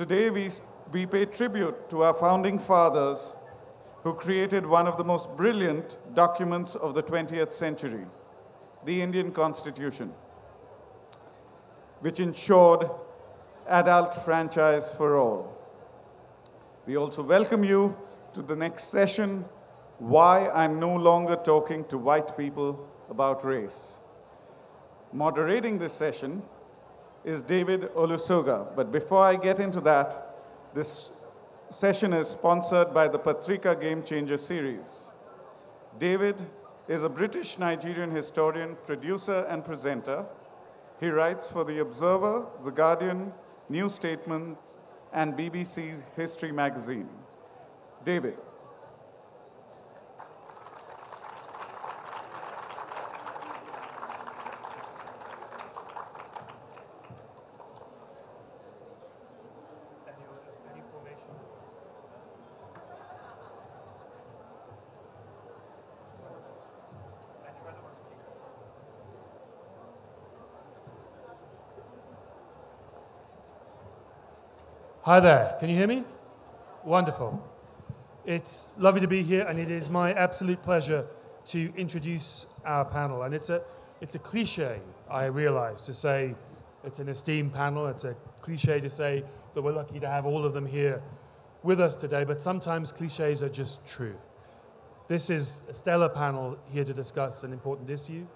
Today we pay tribute to our founding fathers who created one of the most brilliant documents of the 20th century, the Indian Constitution, which ensured adult franchise for all. We also welcome you to the next session, Why I'm No Longer Talking to White People About Race. Moderating this session is David Olusoga, but before I get into that, this session is sponsored by the Patrika Game Changer series. David is a British-Nigerian historian, producer, and presenter. He writes for The Observer, The Guardian, New Statement, and BBC's History magazine. David. Hi there, can you hear me? Wonderful. It's lovely to be here, and it is my absolute pleasure to introduce our panel. And it's a cliche, I realize, to say it's an esteemed panel. It's a cliche to say that we're lucky to have all of them here with us today, but sometimes cliches are just true. This is a stellar panel here to discuss an important issue,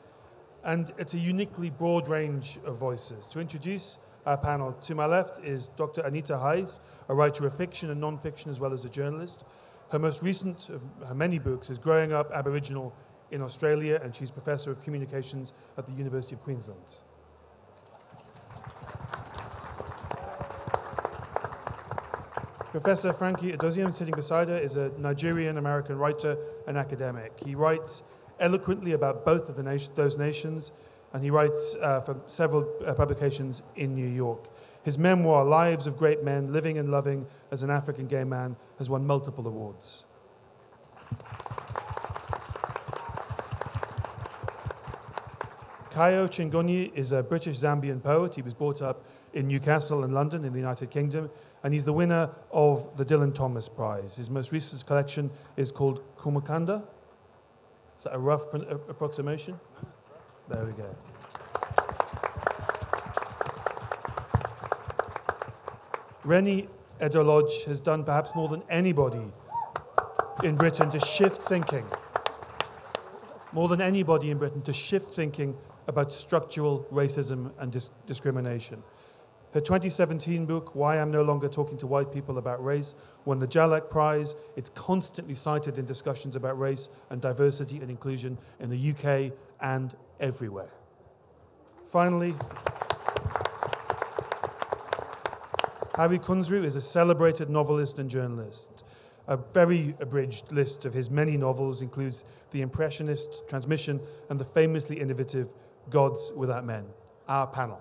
and it's a uniquely broad range of voices. To introduce our panel, to my left is Dr. Anita Heiss, a writer of fiction and non-fiction as well as a journalist. Her most recent of her many books is Growing Up Aboriginal in Australia, and she's Professor of Communications at the University of Queensland. Professor Frankie Edozien, sitting beside her, is a Nigerian-American writer and academic. He writes eloquently about both of those nations, and he writes for several publications in New York. His memoir, Lives of Great Men, Living and Loving as an African Gay Man, has won multiple awards. Kayo Chingonyi is a British Zambian poet. He was brought up in Newcastle and London in the United Kingdom, and he's the winner of the Dylan Thomas Prize. His most recent collection is called Kumukanda. Is that a rough approximation? There we go. Reni Eddo-Lodge has done perhaps more than anybody in Britain to shift thinking. More than anybody in Britain to shift thinking about structural racism and discrimination. Her 2017 book, Why I'm No Longer Talking to White People About Race, won the Jalak Prize. It's constantly cited in discussions about race and diversity and inclusion in the UK and everywhere. Finally, Harry Kunzru is a celebrated novelist and journalist. A very abridged list of his many novels includes The Impressionist, Transmission, and the famously innovative Gods Without Men. Our panel.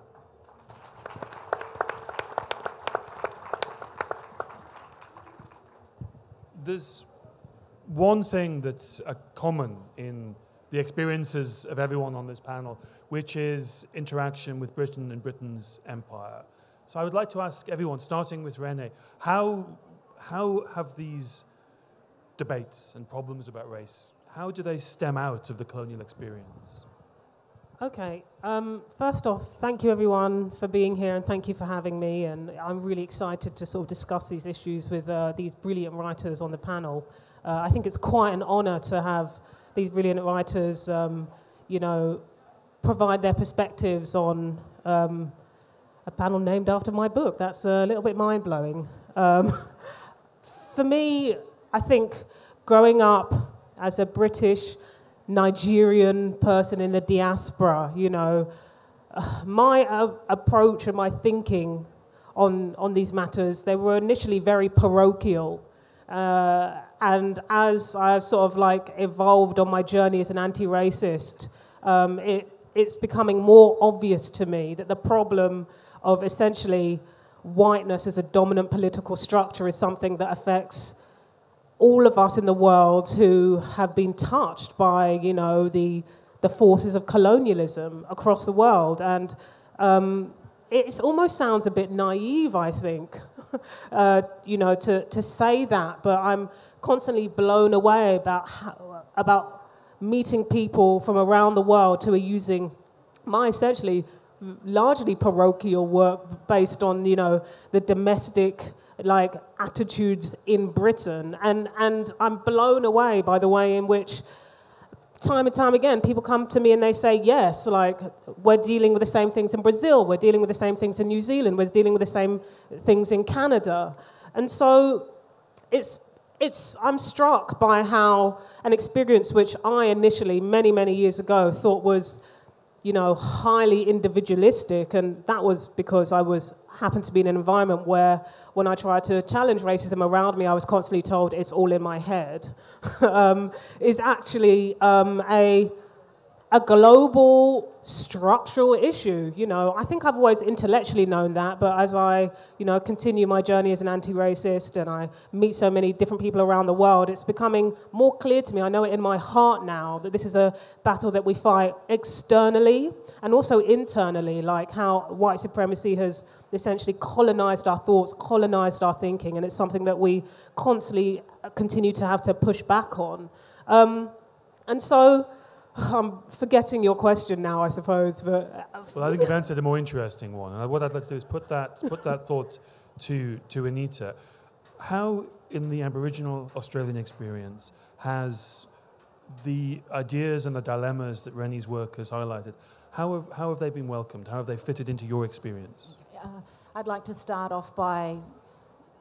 There's one thing that's common in the experiences of everyone on this panel, which is interaction with Britain and Britain's empire. So I would like to ask everyone, starting with Reni, how have these debates and problems about race, how do they stem out of the colonial experience? Okay, first off, thank you everyone for being here, and thank you for having me, and I'm really excited to sort of discuss these issues with these brilliant writers on the panel. I think it's quite an honor to have these brilliant writers, you know, provide their perspectives on a panel named after my book. That's a little bit mind-blowing. For me, I think growing up as a British Nigerian person in the diaspora, you know, my approach and my thinking on these matters, they were initially very parochial. And as I've sort of like evolved on my journey as an anti-racist, it's becoming more obvious to me that the problem of essentially whiteness as a dominant political structure is something that affects all of us in the world who have been touched by, you know, the forces of colonialism across the world. And it almost sounds a bit naive, I think, you know, to say that. But I'm constantly blown away about meeting people from around the world who are using my essentially largely parochial work based on, you know, the domestic like attitudes in Britain, and I'm blown away by the way in which time and time again people come to me and they say, yes, like we're dealing with the same things in Brazil, we're dealing with the same things in New Zealand, we're dealing with the same things in Canada. And so I'm struck by how an experience which I initially many years ago thought was, you know, highly individualistic, and that was because I happened to be in an environment where when I tried to challenge racism around me, I was constantly told it's all in my head, is actually a global structural issue. You know, I think I've always intellectually known that, but as I, you know, continue my journey as an anti-racist and I meet so many different people around the world, it's becoming more clear to me, I know it in my heart now, that this is a battle that we fight externally and also internally, like how white supremacy has essentially colonized our thoughts, colonized our thinking, and it's something that we constantly continue to have to push back on. And so, I'm forgetting your question now, I suppose, but... Well, I think you've answered a more interesting one. And what I'd like to do is put that thought to Anita. How, in the Aboriginal Australian experience, has the ideas and the dilemmas that Reni's work has highlighted, how have they been welcomed? How have they fitted into your experience? I'd like to start off by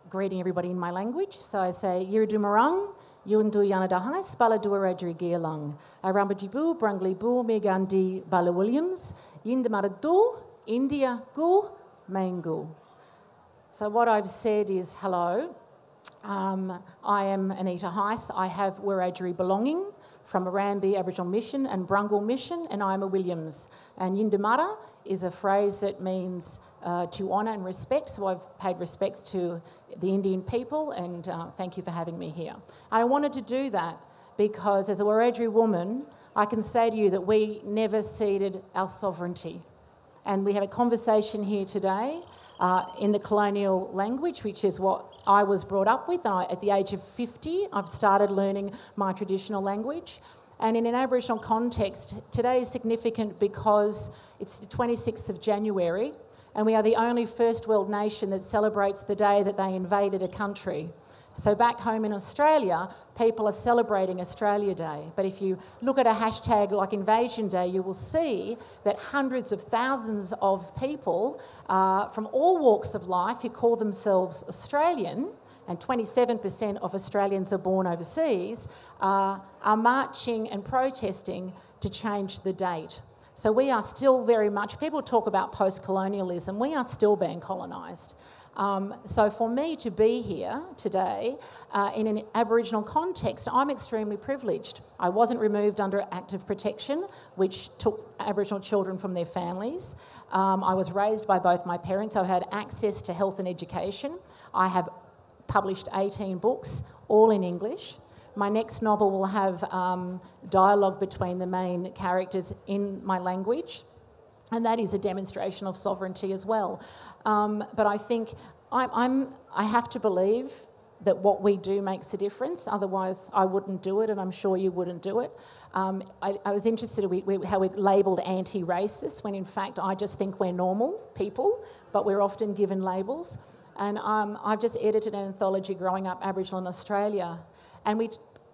greeting everybody in my language. So I say, Yiradoo Yundu Anita Heiss, Baladu Wiradjuri Geelang, Arambajibu, Branglibu, Megandi, Bala Williams, Yindamaradu, India Gu, Mangu. So what I've said is hello. I am Anita Heiss. I have Wiradjuri belonging from Arambi Aboriginal Mission and Brungle Mission, and I'm a Williams. And Yindamara is a phrase that means to honour and respect, so I've paid respects to the Indian people, and thank you for having me here. I wanted to do that because as a Wiradjuri woman, I can say to you that we never ceded our sovereignty. And we have a conversation here today in the colonial language, which is what I was brought up with. At the age of 50, I've started learning my traditional language. And in an Aboriginal context, today is significant because it's the 26th of January, and we are the only first world nation that celebrates the day that they invaded a country. So back home in Australia, people are celebrating Australia Day. But if you look at a hashtag like Invasion Day, you will see that hundreds of thousands of people from all walks of life who call themselves Australian, and 27% of Australians are born overseas, are marching and protesting to change the date. So we are still very much, people talk about post-colonialism, we are still being colonised. So for me to be here today in an Aboriginal context, I'm extremely privileged. I wasn't removed under active protection, which took Aboriginal children from their families. I was raised by both my parents. I had access to health and education. I have published 18 books, all in English. My next novel will have dialogue between the main characters in my language, and that is a demonstration of sovereignty as well. But I think I have to believe that what we do makes a difference, otherwise I wouldn't do it, and I'm sure you wouldn't do it. I was interested in how we're labelled anti-racist, when in fact I just think we're normal people, but we're often given labels. And I've just edited an anthology, Growing Up Aboriginal in Australia. And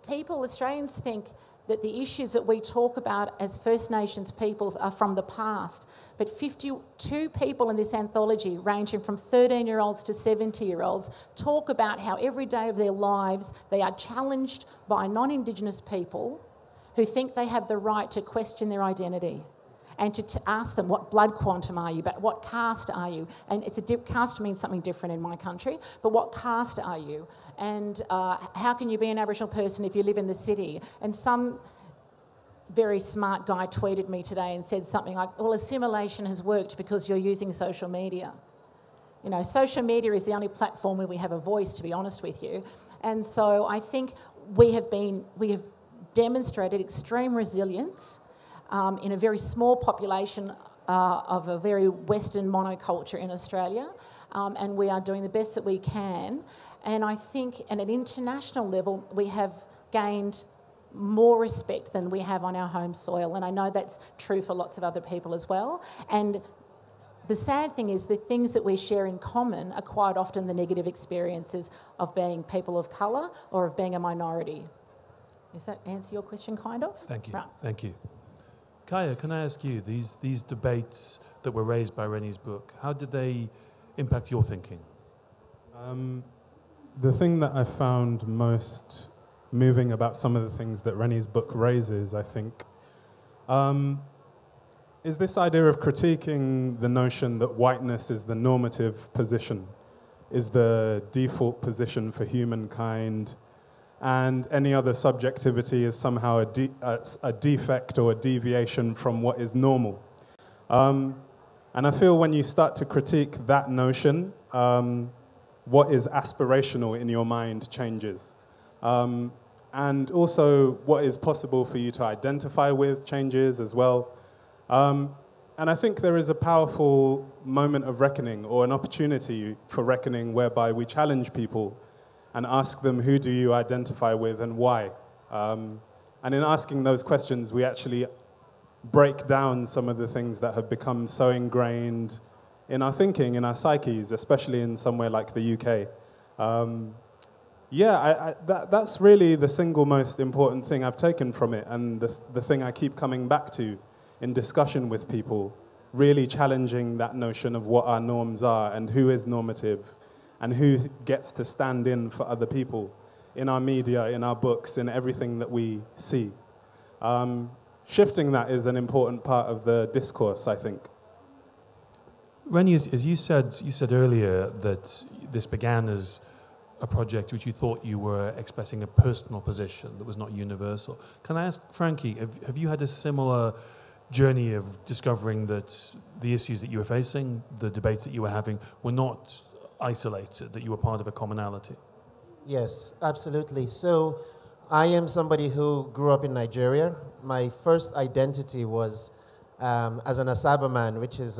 Australians think that the issues that we talk about as First Nations peoples are from the past. But 52 people in this anthology, ranging from 13-year-olds to 70-year-olds, talk about how every day of their lives they are challenged by non-Indigenous people who think they have the right to question their identity, and to ask them, what blood quantum are you, but what caste are you? And caste means something different in my country, but what caste are you? And how can you be an Aboriginal person if you live in the city? And some very smart guy tweeted me today and said something like, well, assimilation has worked because you're using social media. You know, social media is the only platform where we have a voice, to be honest with you. And so I think we have demonstrated extreme resilience in a very small population of a very Western monoculture in Australia. and we are doing the best that we can. And I think at an international level, we have gained more respect than we have on our home soil, and I know that's true for lots of other people as well. And the sad thing is the things that we share in common are quite often the negative experiences of being people of colour or of being a minority. Does that answer your question, kind of? Thank you. Right. Thank you. Kayo, can I ask you, these debates that were raised by Reni's book, how did they impact your thinking? The thing that I found most moving about some of the things that Reni's book raises, I think, is this idea of critiquing the notion that whiteness is the normative position, is the default position for humankind, and any other subjectivity is somehow a defect or a deviation from what is normal. And I feel when you start to critique that notion, what is aspirational in your mind changes. And also what is possible for you to identify with changes as well. And I think there is a powerful moment of reckoning, or an opportunity for reckoning, whereby we challenge people and ask them, who do you identify with and why? And in asking those questions, we actually break down some of the things that have become so ingrained in our thinking, in our psyches, especially in somewhere like the UK. That's really the single most important thing I've taken from it, and the thing I keep coming back to in discussion with people, really challenging that notion of what our norms are and who is normative and who gets to stand in for other people in our media, in our books, in everything that we see. Shifting that is an important part of the discourse, I think. Reni, as you said earlier that this began as a project which you thought you were expressing a personal position that was not universal. Can I ask, Frankie, have you had a similar journey of discovering that the issues that you were facing, the debates that you were having, were not isolated, that you were part of a commonality? Yes, absolutely. So I am somebody who grew up in Nigeria. My first identity was as an Asaba man, which is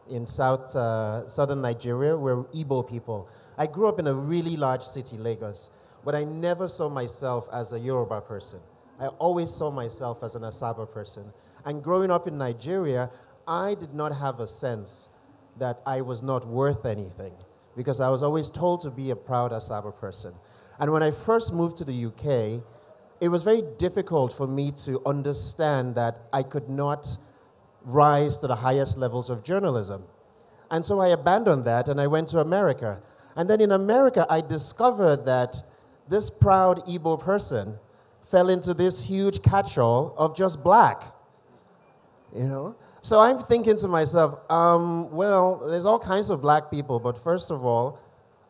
in southern Nigeria. We're Igbo people. I grew up in a really large city, Lagos, but I never saw myself as a Yoruba person. I always saw myself as an Asaba person. And growing up in Nigeria, I did not have a sense that I was not worth anything, because I was always told to be a proud Asaba person. And when I first moved to the UK, it was very difficult for me to understand that I could not rise to the highest levels of journalism. And so I abandoned that and I went to America. And then in America, I discovered that this proud Igbo person fell into this huge catch-all of just black, you know? So I'm thinking to myself, well, there's all kinds of black people, but first of all,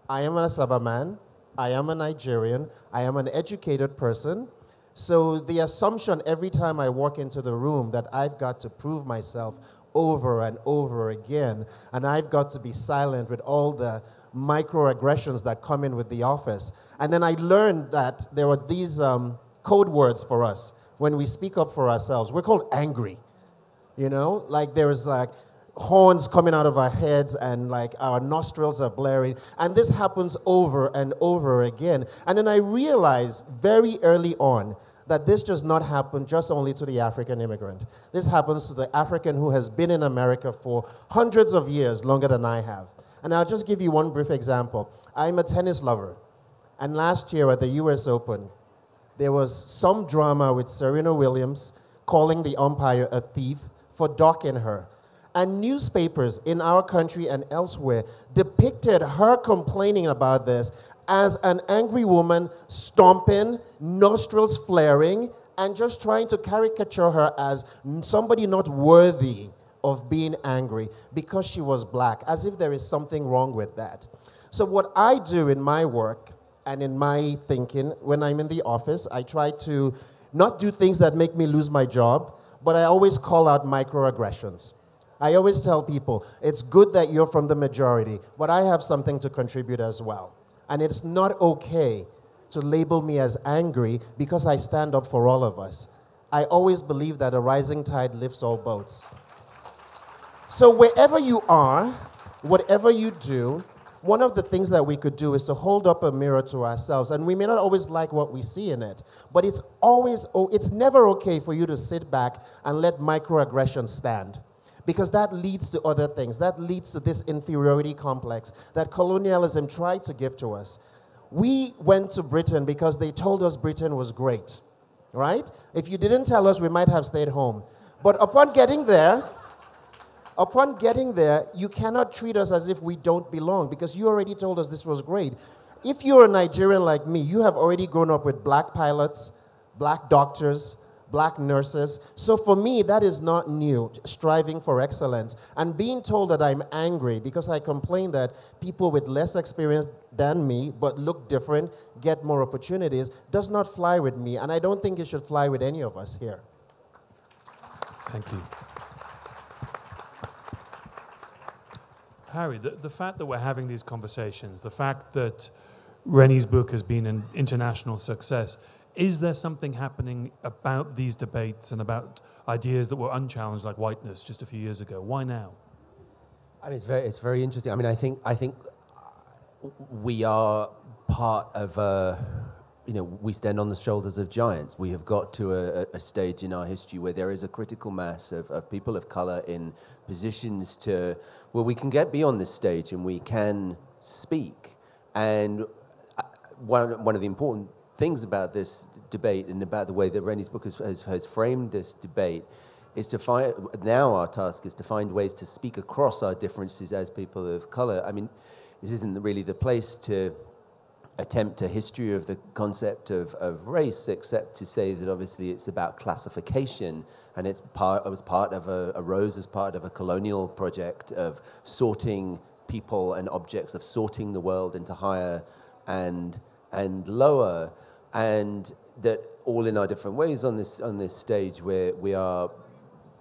I am an Asaba man, I am a Nigerian, I am an educated person. So the assumption every time I walk into the room that I've got to prove myself over and over again, and I've got to be silent with all the microaggressions that come in with the office. And then I learned that there were these code words for us when we speak up for ourselves. We're called angry, you know? Like there's like horns coming out of our heads and like our nostrils are blaring. And this happens over and over again. And then I realized very early on that this does not happen just only to the African immigrant. This happens to the African who has been in America for hundreds of years, longer than I have. And I'll just give you one brief example. I'm a tennis lover. And last year at the US Open, there was some drama with Serena Williams calling the umpire a thief for docking her. And newspapers in our country and elsewhere depicted her complaining about this as an angry woman stomping, nostrils flaring, and just trying to caricature her as somebody not worthy of being angry because she was black, as if there is something wrong with that. So what I do in my work and in my thinking, when I'm in the office, I try to not do things that make me lose my job, but I always call out microaggressions. I always tell people, it's good that you're from the majority, but I have something to contribute as well. And it's not okay to label me as angry because I stand up for all of us. I always believe that a rising tide lifts all boats. So wherever you are, whatever you do, one of the things that we could do is to hold up a mirror to ourselves, and we may not always like what we see in it, but it's never okay for you to sit back and let microaggressions stand, because that leads to other things. That leads to this inferiority complex that colonialism tried to give to us. We went to Britain because they told us Britain was great, right? If you didn't tell us, we might have stayed home. But upon getting there, you cannot treat us as if we don't belong, because you already told us this was great. If you're a Nigerian like me, you have already grown up with black pilots, black doctors, black nurses. So for me, that is not new, striving for excellence. And being told that I'm angry because I complain that people with less experience than me, but look different, get more opportunities, does not fly with me. And I don't think it should fly with any of us here. Thank you. Harry, the fact that we're having these conversations, the fact that Reni's book has been an international success, is there something happening about these debates and about ideas that were unchallenged, like whiteness, just a few years ago? Why now? I mean, it's very interesting. I mean, I think we are part of we stand on the shoulders of giants. We have got to a stage in our history where there is a critical mass of people of color in positions where we can get beyond this stage and we can speak. And one of the important things about this debate and about the way that Reni's book has framed this debate is to find, now our task is to find ways to speak across our differences as people of color. I mean, this isn't really the place to attempt a history of the concept of race, except to say that obviously it's about classification, and it was part of arose as part of a colonial project of sorting people and objects, of sorting the world into higher and lower, and that all in our different ways on this stage where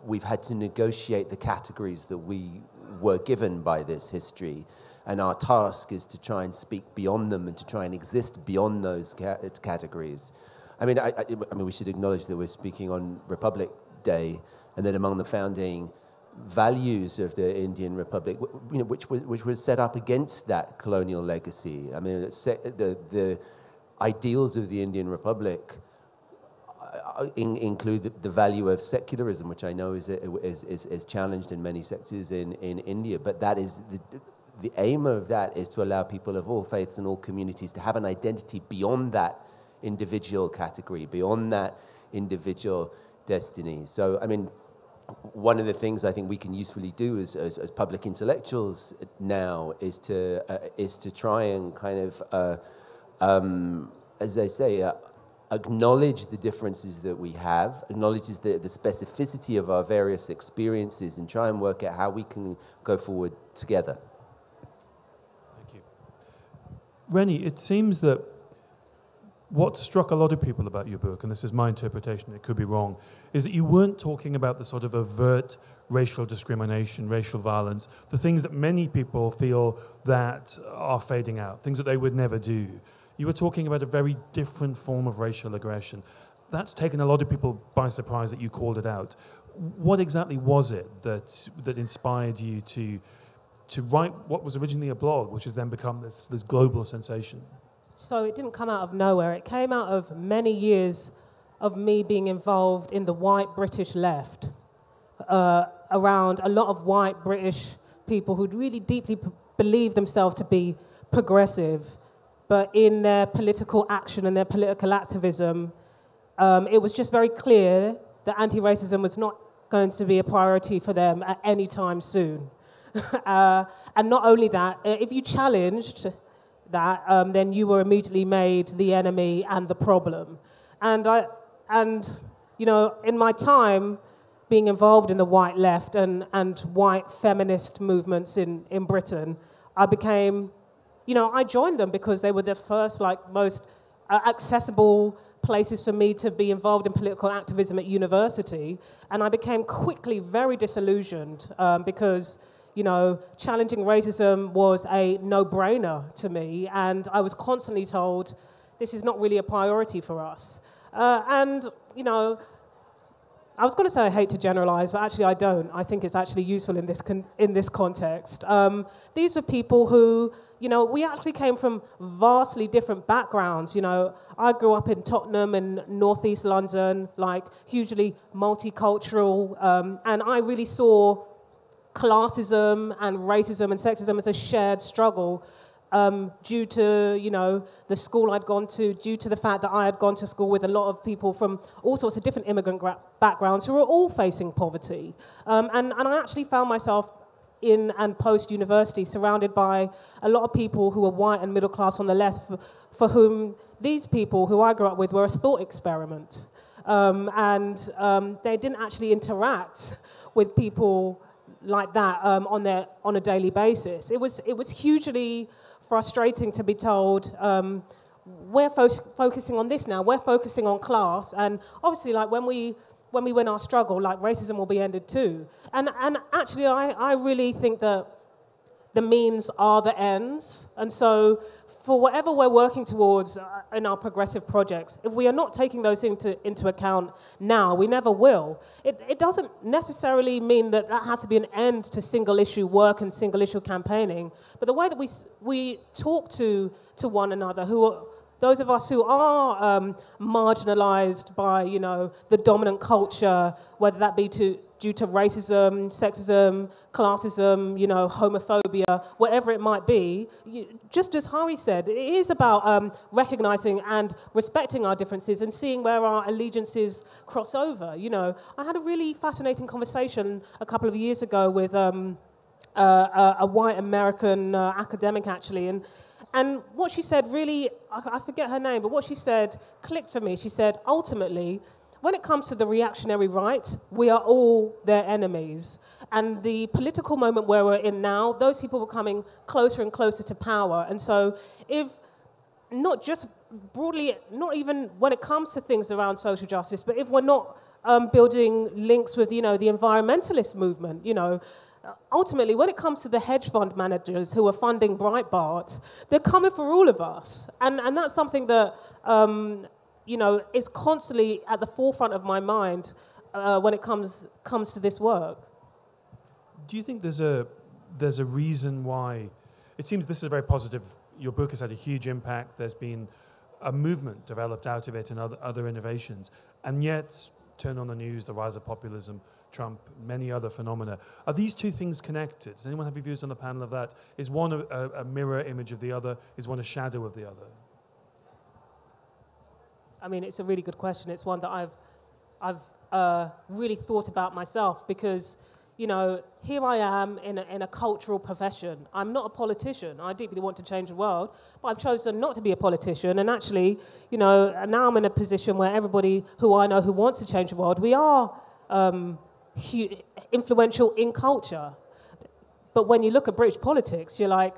we've had to negotiate the categories that we were given by this history. And our task is to try and speak beyond them and to try and exist beyond those categories. I mean, I mean, we should acknowledge that we're speaking on Republic Day, and that among the founding values of the Indian Republic, which was set up against that colonial legacy. I mean, the ideals of the Indian Republic include the value of secularism, which I know is challenged in many sectors in India, but that is the aim of that is to allow people of all faiths and all communities to have an identity beyond that individual category, beyond that individual destiny. So, I mean, one of the things I think we can usefully do as public intellectuals now is to try and kind of, as I say, acknowledge the differences that we have, acknowledges the specificity of our various experiences, and try and work out how we can go forward together. Reni, it seems that what struck a lot of people about your book, and this is my interpretation, it could be wrong, is that you weren't talking about the sort of overt racial discrimination, racial violence, the things that many people feel that are fading out, things that they would never do. You were talking about a very different form of racial aggression. That's taken a lot of people by surprise that you called it out. What exactly was it that inspired you to write what was originally a blog, which has then become this global sensation? So it didn't come out of nowhere. It came out of many years of me being involved in the white British left, around a lot of white British people who really deeply believe themselves to be progressive, but in their political action and their political activism, it was just very clear that anti-racism was not going to be a priority for them at any time soon. And not only that, if you challenged that, then you were immediately made the enemy and the problem. And you know, in my time being involved in the white left and white feminist movements in Britain, I became, you know, I joined them because they were the first, most accessible places for me to be involved in political activism at university. And I became quickly very disillusioned because, you know, challenging racism was a no-brainer to me, and I was constantly told, this is not really a priority for us. And, you know, I was going to say I hate to generalize, but actually I don't. I think it's actually useful in this context. These were people who, you know, we actually came from vastly different backgrounds. You know, I grew up in Tottenham in northeast London, like hugely multicultural, and I really saw classism and racism and sexism as a shared struggle. Due to, you know, the school I'd gone to, due to the fact that I had gone to school with a lot of people from all sorts of different immigrant backgrounds who were all facing poverty. And I actually found myself in and post-university surrounded by a lot of people who were white and middle class on the left, for whom these people who I grew up with were a thought experiment. They didn't actually interact with people like that on a daily basis. It was hugely frustrating to be told, we're focusing on this now, we're focusing on class, and obviously, like, when we win our struggle, like, racism will be ended too. And actually, I really think that the means are the ends, and so for whatever we're working towards in our progressive projects, if we are not taking those into account now, we never will. It doesn't necessarily mean that has to be an end to single-issue work and single-issue campaigning, but the way that we talk to one another, those of us who are marginalized by, you know, the dominant culture, whether that be due to racism, sexism, classism, you know, homophobia, whatever it might be, just as Hari said, it is about recognizing and respecting our differences and seeing where our allegiances cross over. You know, I had a really fascinating conversation a couple of years ago with a white American academic, actually, and what she said really, I forget her name, but what she said clicked for me. She said, ultimately, when it comes to the reactionary right, we are all their enemies. And the political moment where we're in now, those people were coming closer and closer to power. And so if not just broadly, not even when it comes to things around social justice, but if we're not building links with, you know, the environmentalist movement, you know, ultimately, when it comes to the hedge fund managers who are funding Breitbart, they're coming for all of us. And that's something that, you know, is constantly at the forefront of my mind when it comes to this work. Do you think there's a reason why, it seems this is very positive, your book has had a huge impact, there's been a movement developed out of it and other innovations, and yet, turn on the news, the rise of populism, Trump, many other phenomena. Are these two things connected? Does anyone have views on the panel of that? Is one a mirror image of the other? Is one a shadow of the other? I mean, it's a really good question. It's one that I've really thought about myself because, you know, here I am in a cultural profession. I'm not a politician. I deeply want to change the world, but I've chosen not to be a politician. And actually, you know, now I'm in a position where everybody who I know who wants to change the world, we are influential in culture. But when you look at British politics, you're like,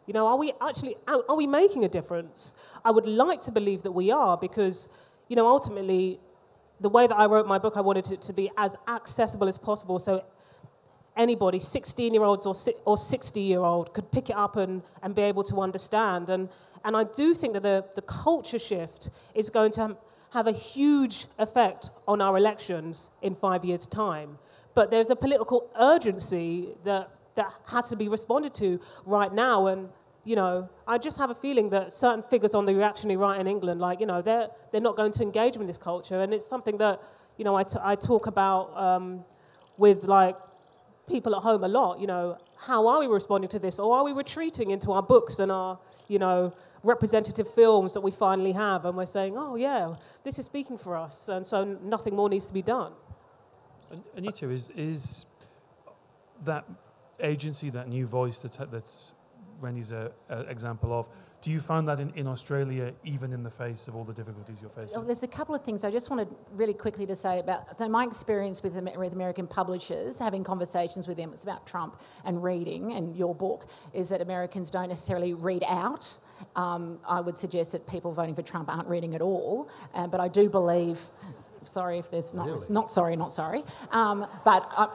you know, are we making a difference? I would like to believe that we are because, you know, ultimately, the way that I wrote my book, I wanted it to be as accessible as possible so anybody, 16-year-olds or 60-year-old, could pick it up and be able to understand. And I do think that the culture shift is going to have a huge effect on our elections in 5 years' time. But there's a political urgency that has to be responded to right now. And, you know, I just have a feeling that certain figures on the reactionary right in England, like, you know, they're not going to engage with this culture. And it's something that, you know, I talk about with, like, people at home a lot. You know, how are we responding to this? Or are we retreating into our books and our, you know, representative films that we finally have, and we're saying, oh, yeah, this is speaking for us, and so nothing more needs to be done. Anita, is that agency, that new voice that's Reni's an example of, do you find that in Australia, even in the face of all the difficulties you're facing? Well, there's a couple of things I just wanted really quickly to say about, so my experience with American publishers, having conversations with them, it's about Trump and reading, and your book, is that Americans don't necessarily read out. I would suggest that people voting for Trump aren't reading at all, but I do believe, sorry if there's not, really? not sorry, but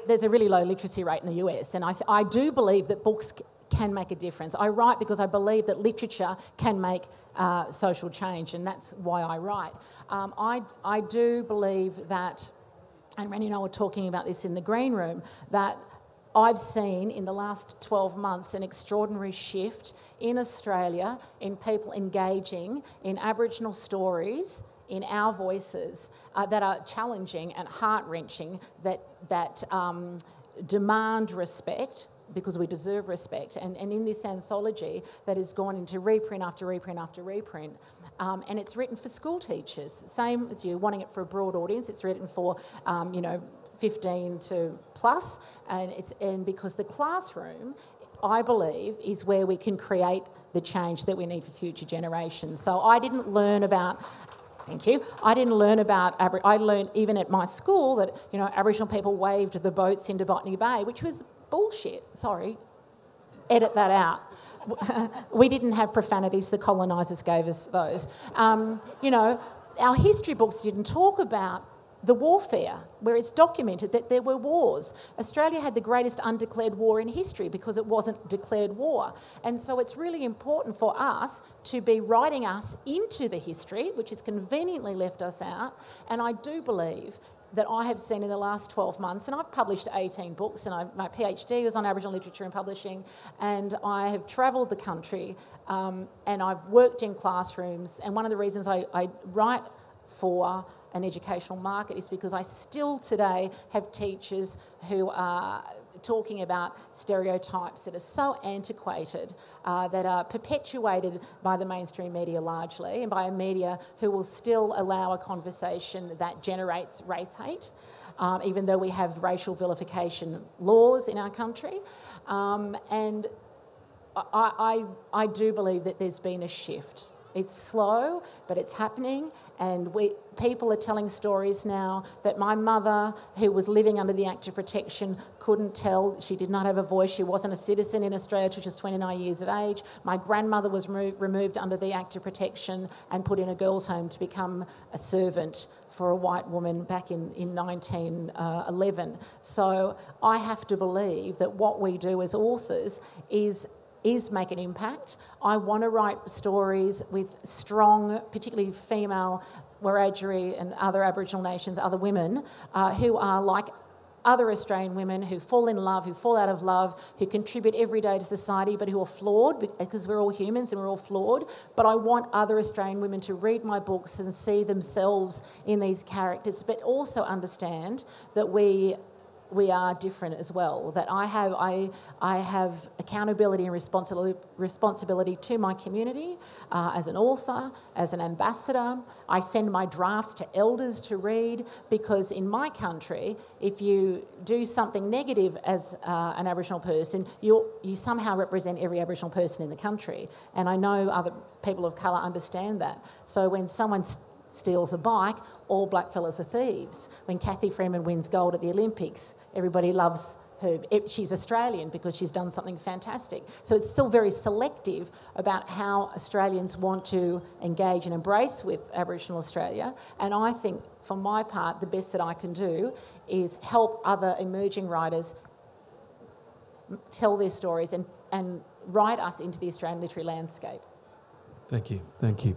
there's a really low literacy rate in the US, and I do believe that books can make a difference. I write because I believe that literature can make social change, and that's why I write. I do believe that and Reni and I were talking about this in the green room, that I've seen in the last 12 months an extraordinary shift in Australia in people engaging in Aboriginal stories, in our voices that are challenging and heart-wrenching, that demand respect, because we deserve respect. And in this anthology that has gone into reprint after reprint after reprint, and it's written for school teachers, same as you, wanting it for a broad audience. It's written for, 15 to plus, and because the classroom, I believe, is where we can create the change that we need for future generations. So I didn't learn about... Thank you. I didn't learn about... I learned even at my school that, Aboriginal people waved the boats into Botany Bay, which was bullshit. Sorry. Edit that out. We didn't have profanities. The colonisers gave us those. Our history books didn't talk about the warfare, where it's documented that there were wars. Australia had the greatest undeclared war in history because it wasn't declared war. And so it's really important for us to be writing us into the history, which has conveniently left us out. And I do believe that I have seen in the last 12 months, and I've published 18 books, and my PhD was on Aboriginal literature and publishing, and I have travelled the country, and I've worked in classrooms, and one of the reasons I write for an educational market is because I still today have teachers who are talking about stereotypes that are so antiquated, that are perpetuated by the mainstream media largely, and by a media who will still allow a conversation that generates race hate, even though we have racial vilification laws in our country. And I do believe that there's been a shift. It's slow, but it's happening, and people are telling stories now that my mother, who was living under the Act of Protection, couldn't tell. She did not have a voice. She wasn't a citizen in Australia till she was 29 years of age. My grandmother was removed under the Act of Protection and put in a girls' home to become a servant for a white woman back in 1911. So I have to believe that what we do as authors is make an impact. I want to write stories with strong, particularly female Wiradjuri and other Aboriginal nations, other women who are like other Australian women, who fall in love, who fall out of love, who contribute every day to society, but who are flawed, because we're all humans and we're all flawed. But I want other Australian women to read my books and see themselves in these characters, but also understand that we are different as well, that I have accountability and responsibility to my community as an author, as an ambassador. I send my drafts to elders to read, because in my country, if you do something negative as an Aboriginal person, you somehow represent every Aboriginal person in the country. And I know other people of colour understand that. So when someone steals a bike, all blackfellas are thieves. When Cathy Freeman wins gold at the Olympics, everybody loves her. She's Australian because she's done something fantastic. So it's still very selective about how Australians want to engage and embrace with Aboriginal Australia. And I think, for my part, the best that I can do is help other emerging writers tell their stories and write us into the Australian literary landscape. Thank you. Thank you.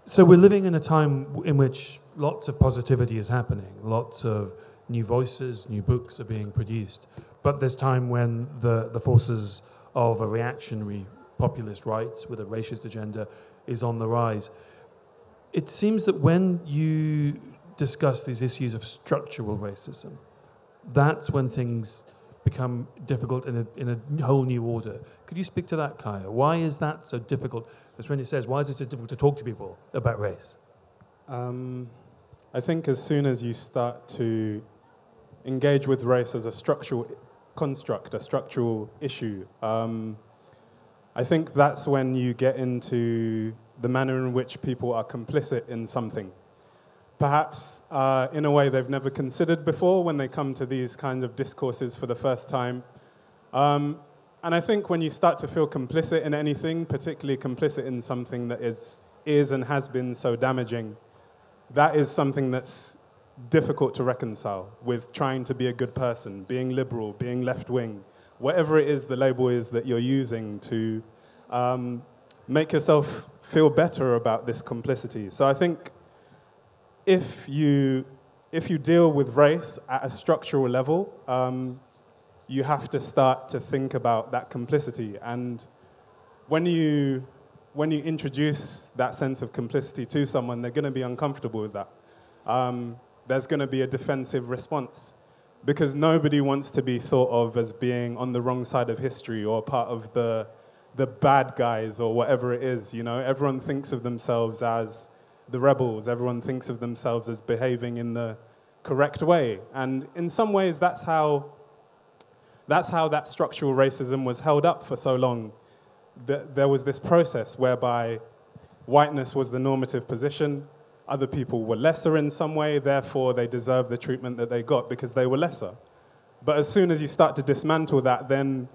So we're living in a time in which lots of positivity is happening, lots of new voices, new books are being produced, but there's time when the forces of a reactionary populist right with a racist agenda is on the rise. It seems that when you discuss these issues of structural racism, that's when things become difficult in a whole new order. Could you speak to that, Kayo? Why is that so difficult? As Reni says, why is it so difficult to talk to people about race? I think as soon as you start to engage with race as a structural construct, a structural issue, I think that's when you get into the manner in which people are complicit in something. Perhaps in a way they've never considered before when they come to these kind of discourses for the first time. And I think when you start to feel complicit in anything, particularly complicit in something that is and has been so damaging, that is something that's difficult to reconcile with trying to be a good person, being liberal, being left-wing, whatever it is the label is that you're using to make yourself feel better about this complicity. So I think if you deal with race at a structural level, you have to start to think about that complicity. And when you introduce that sense of complicity to someone, they're going to be uncomfortable with that. There's going to be a defensive response because nobody wants to be thought of as being on the wrong side of history or part of the bad guys or whatever it is. You know, everyone thinks of themselves as the rebels. Everyone thinks of themselves as behaving in the correct way. And in some ways, that's how that structural racism was held up for so long. There was this process whereby whiteness was the normative position, other people were lesser in some way, therefore they deserved the treatment that they got because they were lesser. But as soon as you start to dismantle that, then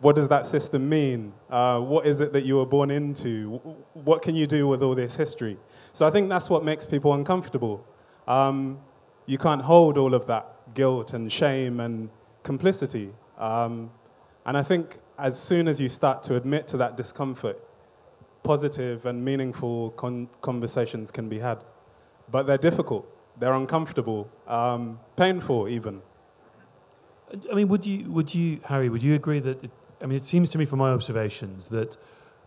what does that system mean? What is it that you were born into? What can you do with all this history? So I think that's what makes people uncomfortable. You can't hold all of that guilt and shame and complicity. And I think as soon as you start to admit to that discomfort, positive and meaningful conversations can be had. But they're difficult, they're uncomfortable, painful even. I mean, would you, Harry, would you agree that, it seems to me from my observations that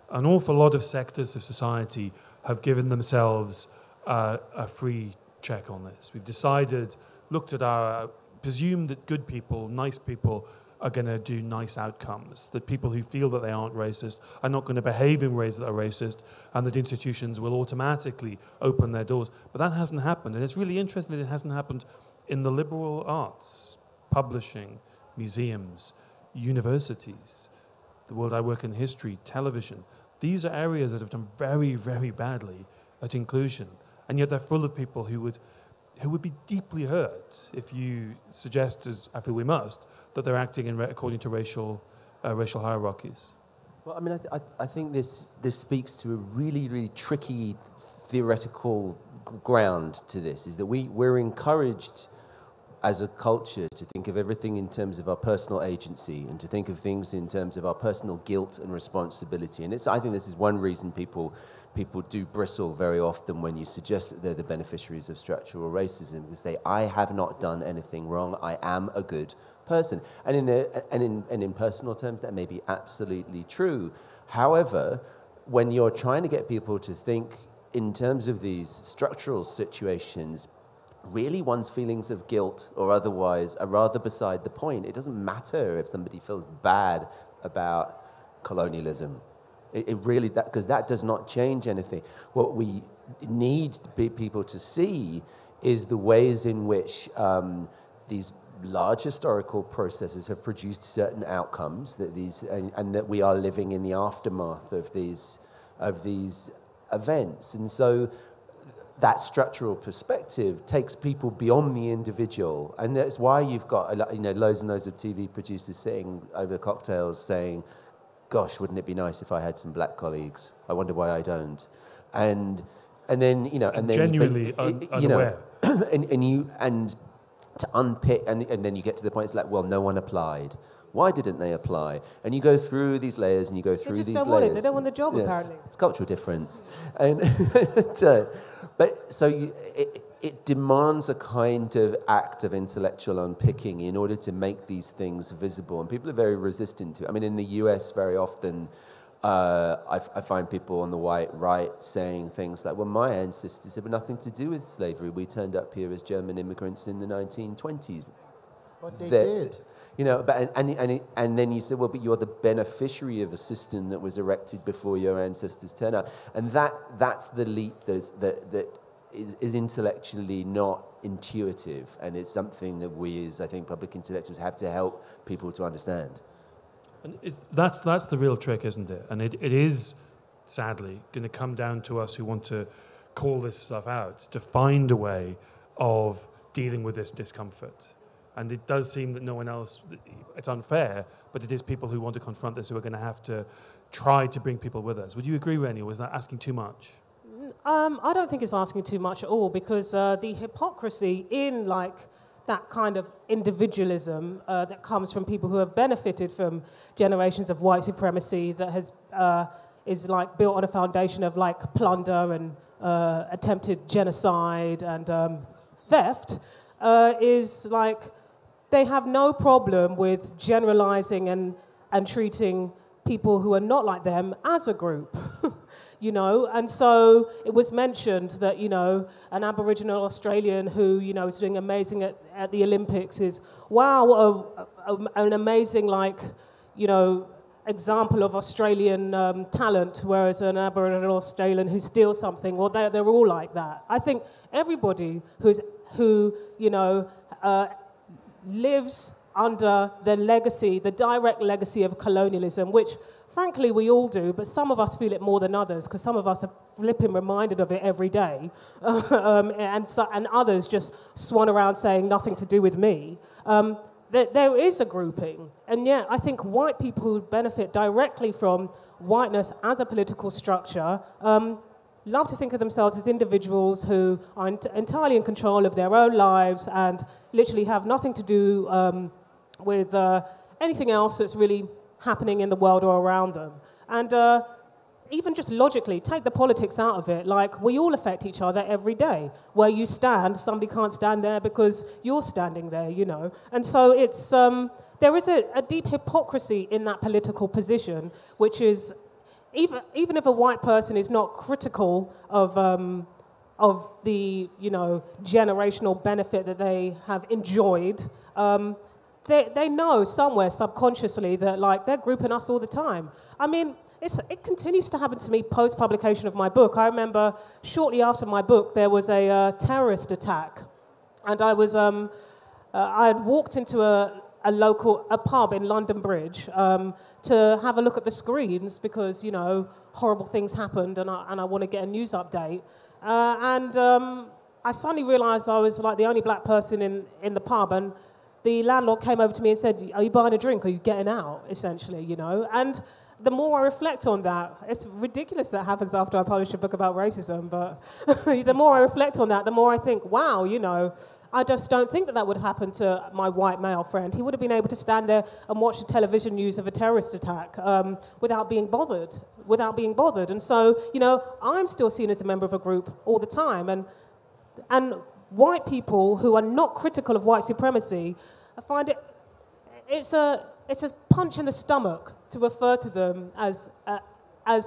an awful lot of sectors of society have given themselves a free check on this. We've decided, looked at presumed that good people, nice people, are going to do nice outcomes, that people who feel that they aren't racist are not going to behave in ways that are racist, and that institutions will automatically open their doors. But that hasn't happened, and it's really interesting that it hasn't happened in the liberal arts, publishing, museums, universities, the world I work in, history, television. These are areas that have done very, very badly at inclusion, and yet they're full of people who would be deeply hurt if you suggest, as I feel we must, that they're acting according to racial hierarchies. Well, I mean, I think this speaks to a really, really tricky theoretical ground to this, is that we're encouraged as a culture to think of everything in terms of our personal agency and to think of things in terms of our personal guilt and responsibility. And I think this is one reason people do bristle very often when you suggest that they're the beneficiaries of structural racism, because I have not done anything wrong, I am a good person. And in personal terms, that may be absolutely true. However, when you're trying to get people to think in terms of these structural situations, really one's feelings of guilt or otherwise are rather beside the point. It doesn't matter if somebody feels bad about colonialism. It really, because that does not change anything. What we need people to see is the ways in which these large historical processes have produced certain outcomes, and that we are living in the aftermath of these events. And so that structural perspective takes people beyond the individual, and that's why you've got loads and loads of TV producers sitting over cocktails saying, "Gosh, wouldn't it be nice if I had some black colleagues? I wonder why I don't." And then genuinely unaware. and to unpick, and then you get to the point, it's like, well, no one applied. Why didn't they apply? And you go through these layers, and you go through these layers. They just don't want it. They don't want the job, apparently. It's cultural difference. And but so it demands a kind of act of intellectual unpicking in order to make these things visible. And people are very resistant to it. I mean, in the US, very often, I find people on the white right saying things like, well, my ancestors had nothing to do with slavery. We turned up here as German immigrants in the 1920s. But they did. You know, but and then you say, well, but you're the beneficiary of a system that was erected before your ancestors turned up, and that's the leap that is intellectually not intuitive, and it's something that we, as I think public intellectuals, have to help people to understand. And that's the real trick, isn't it? And it is sadly going to come down to us who want to call this stuff out to find a way of dealing with this discomfort. And it does seem that no one else, it's unfair, but it is people who want to confront this who are going to have to try to bring people with us. Would you agree, Reni, or was that asking too much? I don't think it's asking too much at all, because the hypocrisy in that kind of individualism that comes from people who have benefited from generations of white supremacy that is built on a foundation of plunder and attempted genocide and theft, is like they have no problem with generalizing and treating people who are not like them as a group. You know, and so it was mentioned that, you know, an Aboriginal Australian who, you know, is doing amazing at the Olympics is, wow, an amazing, like, you know, example of Australian talent, whereas an Aboriginal Australian who steals something, well, they're all like that. I think everybody who you know, lives under the legacy, the direct legacy of colonialism, which frankly we all do, but some of us feel it more than others because some of us are flipping reminded of it every day, and others just swan around saying nothing to do with me. There is a grouping, and yet I think white people who benefit directly from whiteness as a political structure love to think of themselves as individuals who are entirely in control of their own lives and literally have nothing to do with anything else that's really happening in the world or around them. And even just logically, take the politics out of it, like we all affect each other every day. Where you stand, somebody can't stand there because you're standing there, you know. And so it's, there is a deep hypocrisy in that political position, which is, even if a white person is not critical of the, you know, generational benefit that they have enjoyed, they know somewhere subconsciously that, like, they're grouping us all the time. I mean, it continues to happen to me post-publication of my book. I remember shortly after my book, there was a terrorist attack. And I was, I had walked into a pub in London Bridge to have a look at the screens because, you know, horrible things happened and I want to get a news update. I suddenly realized I was like the only black person in the pub, and the landlord came over to me and said, "Are you buying a drink? Are you getting out?" essentially, you know. And the more I reflect on that, it's ridiculous that happens after I publish a book about racism, but the more I reflect on that, the more I think, wow, you know, I just don't think that would happen to my white male friend. He would have been able to stand there and watch the television news of a terrorist attack without being bothered. And so, you know, I'm still seen as a member of a group all the time. And white people who are not critical of white supremacy, I find it's a punch in the stomach to refer to them as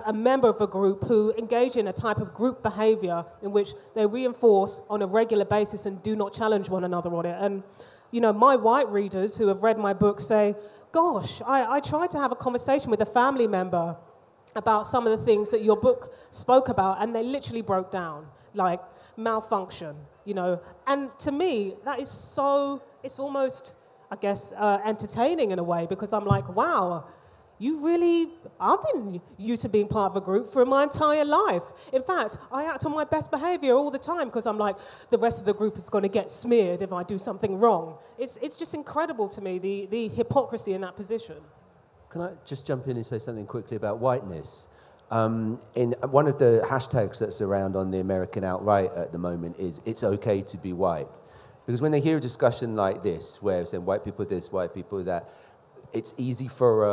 a member of a group who engage in a type of group behavior in which they reinforce on a regular basis and do not challenge one another on it. And, you know, my white readers who have read my book say, gosh, I tried to have a conversation with a family member about some of the things that your book spoke about, and they literally broke down, like malfunction, you know. And to me, that is so, it's almost, I guess, entertaining in a way, because I'm like, wow, I've been used to being part of a group for my entire life. In fact, I act on my best behavior all the time because I'm like, the rest of the group is going to get smeared if I do something wrong. It's just incredible to me, the hypocrisy in that position. Can I just jump in and say something quickly about whiteness? In one of the hashtags that's around on the American alt-right at the moment is, it's okay to be white. Because when they hear a discussion like this, where it's saying white people this, white people that, it's easy for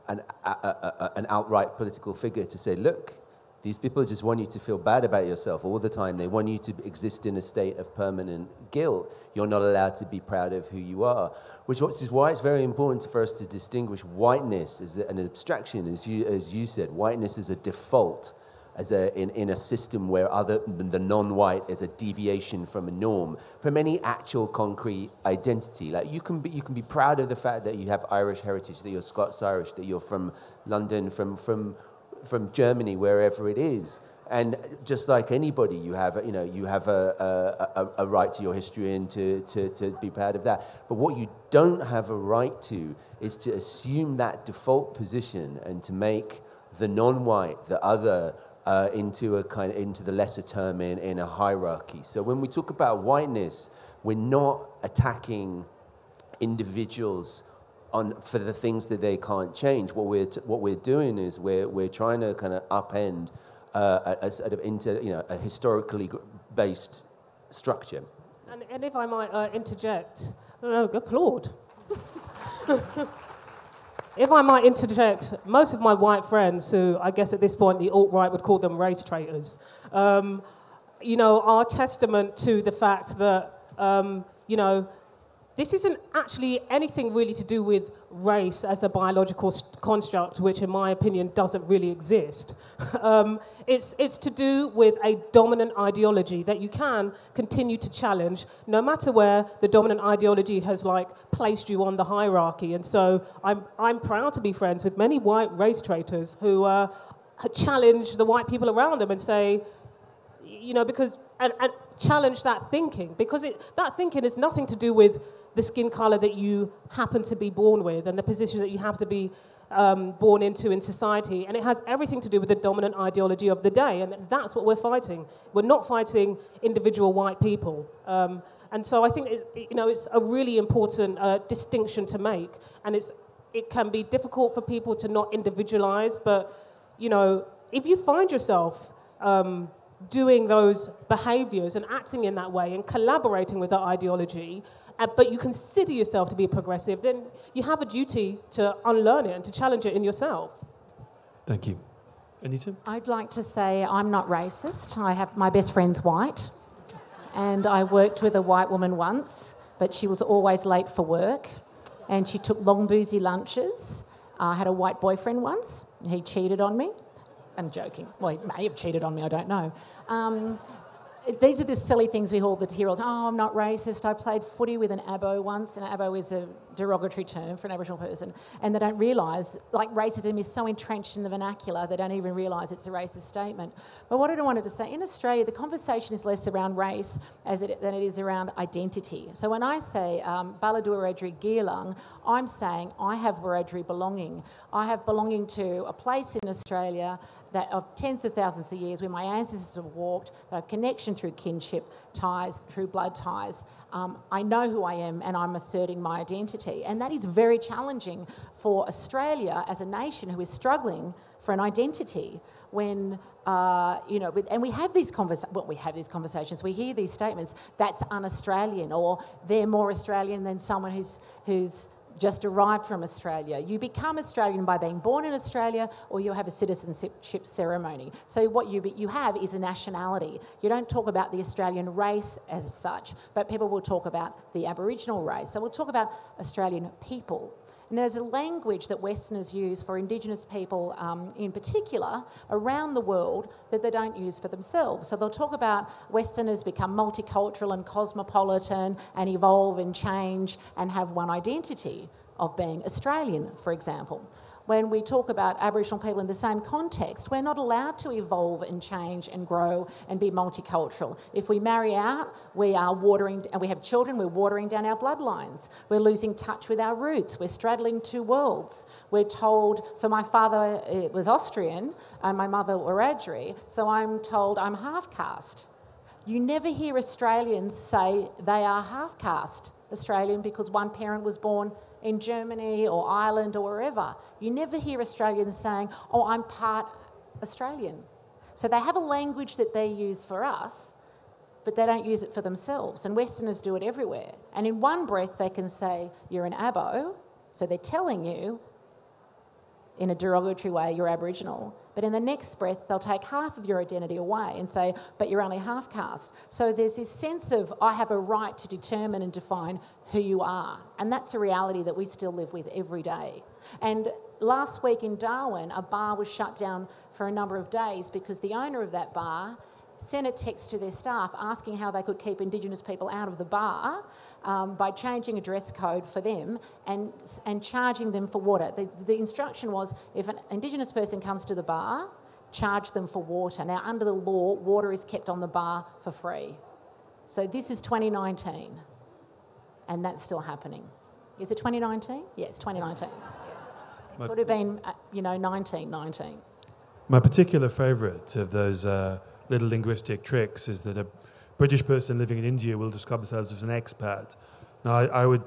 an outright political figure to say, look, these people just want you to feel bad about yourself all the time. They want you to exist in a state of permanent guilt. You're not allowed to be proud of who you are, which is why it's very important for us to distinguish whiteness as an abstraction, as you said. Whiteness is a default, in a system where the non-white is a deviation from a norm, from any actual concrete identity. Like you can be proud of the fact that you have Irish heritage, that you're Scots-Irish, that you're from London, from Germany, wherever it is. And just like anybody, you have a right to your history and to be proud of that. But what you don't have a right to is to assume that default position and to make the non-white, the other, into the lesser term in a hierarchy. So when we talk about whiteness, we're not attacking individuals for the things that they can't change. What we're doing is we're trying to kind of upend a sort of a historically based structure. And if I might interject, applaud. if I might interject, most of my white friends, who I guess at this point the alt-right would call them race traitors, you know, are testament to the fact that, you know, this isn't actually anything really to do with race as a biological construct, which in my opinion doesn't really exist. It's to do with a dominant ideology that you can continue to challenge no matter where the dominant ideology has like placed you on the hierarchy. And so I'm proud to be friends with many white race traitors who challenge the white people around them and say, you know, because, and challenge that thinking, because that thinking is nothing to do with the skin colour that you happen to be born with and the position that you have to be born into in society. And it has everything to do with the dominant ideology of the day. And that's what we're fighting. We're not fighting individual white people. And so I think it's a really important distinction to make. And it can be difficult for people to not individualise. But, you know, if you find yourself doing those behaviours and acting in that way and collaborating with that ideology, but you consider yourself to be progressive, then you have a duty to unlearn it and to challenge it in yourself. Thank you. Anita? I'd like to say I'm not racist. My best friend's white, and I worked with a white woman once, but she was always late for work, and she took long boozy lunches. I had a white boyfriend once. He cheated on me. I'm joking. Well, he may have cheated on me, I don't know. These are the silly things we hear all the time. Oh, I'm not racist. I played footy with an abo once, and abo is a derogatory term for an Aboriginal person, and they don't realise, like, racism is so entrenched in the vernacular, they don't even realise it's a racist statement. But what I wanted to say, in Australia, the conversation is less around race than it is around identity. So when I say Bala Wiradjuri Geerlung, I'm saying I have Wiradjuri belonging. I have belonging to a place in Australia that of tens of thousands of years where my ancestors have walked, that have connection through kinship ties, through blood ties. I know who I am and I'm asserting my identity. And that is very challenging for Australia as a nation who is struggling for an identity when, and we have these conversations, we hear these statements, that's un-Australian, or they're more Australian than someone who's just arrived from Australia. You become Australian by being born in Australia, or you have a citizenship ceremony. So what you have is a nationality. You don't talk about the Australian race as such, but people will talk about the Aboriginal race. So we'll talk about Australian people. And there's a language that Westerners use for Indigenous people in particular around the world that they don't use for themselves. So they'll talk about Westerners become multicultural and cosmopolitan and evolve and change and have one identity of being Australian, for example. When we talk about Aboriginal people in the same context, we're not allowed to evolve and change and grow and be multicultural. If we marry out, we are watering, and we have children, we're watering down our bloodlines. We're losing touch with our roots. We're straddling two worlds. We're told, so my father was Austrian and my mother Wiradjuri, so I'm told I'm half-caste. You never hear Australians say they are half-caste Australian because one parent was born in Germany or Ireland or wherever. You never hear Australians saying, oh, I'm part Australian. So they have a language that they use for us, but they don't use it for themselves. And Westerners do it everywhere. And in one breath, they can say, you're an Abo, so they're telling you in a derogatory way, you're Aboriginal. But in the next breath, they'll take half of your identity away and say, but you're only half-caste. So there's this sense of, I have a right to determine and define who you are. And that's a reality that we still live with every day. And last week in Darwin, a bar was shut down for a number of days because the owner of that bar sent a text to their staff asking how they could keep Indigenous people out of the bar by changing a dress code for them and charging them for water. The instruction was, if an Indigenous person comes to the bar, charge them for water. Now, under the law, water is kept on the bar for free. So this is 2019, and that's still happening. Is it 2019? Yeah, it's 2019. Could have been, 1919. My particular favourite of those little linguistic tricks is that a British person living in India will describe themselves as an expat. Now, I would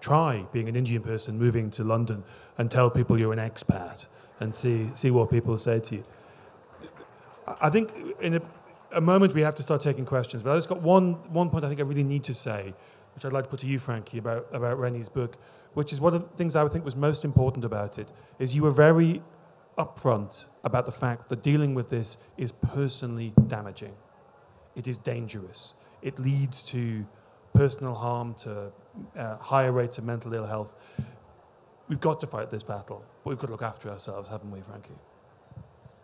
try being an Indian person moving to London and tell people you're an expat and see what people say to you. I think in a moment we have to start taking questions, but I just got one point I think I really need to say, which I'd like to put to you, Frankie, about Reni's book, which is one of the things I would think was most important about it, is you were very upfront about the fact that dealing with this is personally damaging. It is dangerous. It leads to personal harm, to higher rates of mental ill health. We've got to fight this battle, but we've got to look after ourselves, haven't we, Frankie?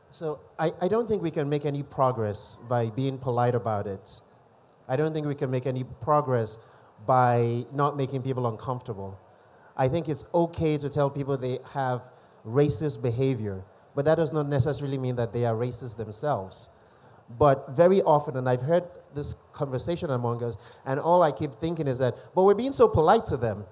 So I don't think we can make any progress by being polite about it. I don't think we can make any progress by not making people uncomfortable. I think it's okay to tell people they have racist behavior, but that does not necessarily mean that they are racist themselves. But very often, and I've heard this conversation among us, and all I keep thinking is that, but we're being so polite to them.